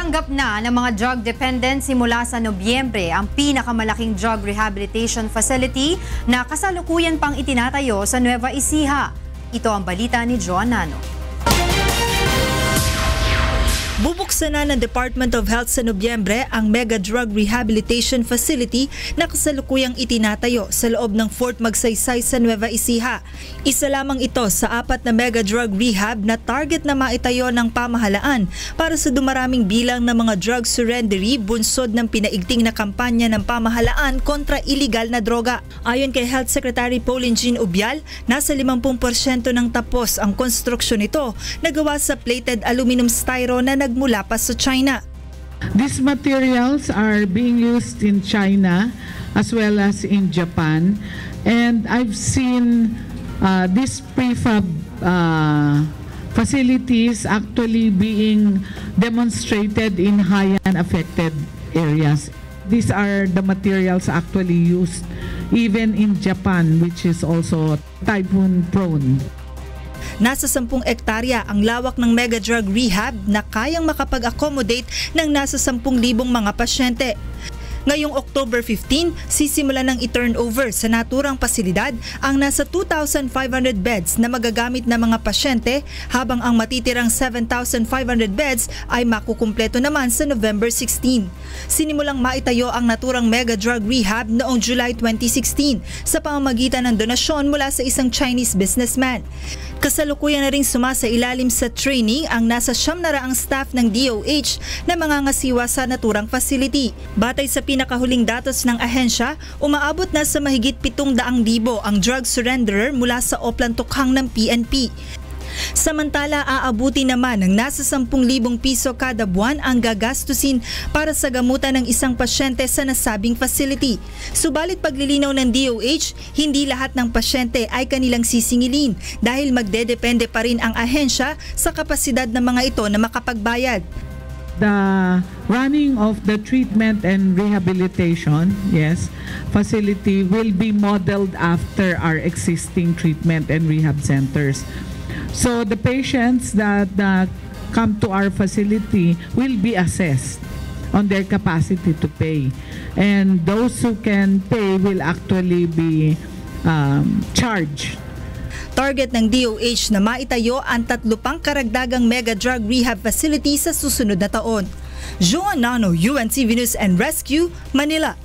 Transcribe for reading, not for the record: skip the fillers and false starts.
Tinanggap na ng mga drug dependent simula sa Nobyembre ang pinakamalaking drug rehabilitation facility na kasalukuyan pang itinatayo sa Nueva Ecija. Ito ang balita ni Joan Nano. Bubuksan na ng Department of Health sa Nobyembre ang Mega Drug Rehabilitation Facility na kasalukuyang itinatayo sa loob ng Fort Magsaysay sa Nueva Ecija. Isa lamang ito sa 4 na Mega Drug Rehab na target na maitayo ng pamahalaan para sa dumaraming bilang ng mga drug surrendery bunsod ng pinaigting na kampanya ng pamahalaan kontra iligal na droga. Ayon kay Health Secretary Pauline Jean Ubial, nasa 50% ng tapos ang konstruksyon nito na gawa sa plated aluminum styro na mula pa sa China. These materials are being used in China as well as in Japan, and I've seen these prefab facilities actually being demonstrated in Haiyan affected areas. These are the materials actually used even in Japan, which is also typhoon prone. Nasa 10 ektarya ang lawak ng Mega Drug Rehab na kayang makapag-accommodate ng nasa 10,000 mga pasyente. Ngayong October 15, sisimula ng i-turnover sa naturang pasilidad ang nasa 2,500 beds na magagamit ng mga pasyente habang ang matitirang 7,500 beds ay makukumpleto naman sa November 16. Sinimulang maitayo ang naturang Mega Drug Rehab noong July 2016 sa pamamagitan ng donasyon mula sa isang Chinese businessman. Kasalukuyan na ring sumasailalim sa training ang nasa 900 staff ng DOH na mangangasiwa sa naturang facility. Batay sa pinakahuling datos ng ahensya, umaabot na sa mahigit 700,000 ang drug surrenderer mula sa Oplan Tukhang ng PNP. Samantala, aabuti naman ng nasa 10,000 piso kada buwan ang gagastusin para sa gamutan ng isang pasyente sa nasabing facility. Subalit paglilinaw ng DOH, hindi lahat ng pasyente ay kanilang sisingilin dahil magdedepende pa rin ang ahensya sa kapasidad ng mga ito na makapagbayad. The running of the treatment and rehabilitation, facility will be modeled after our existing treatment and rehab centers. So the patients that come to our facility will be assessed on their capacity to pay, and those who can pay will actually be charged. Target ng DOH na maitayo ang 3 pang karagdagang Mega Drug Rehab Facility sa susunod na taon. Joan Nano, UNTV News and Rescue, Manila.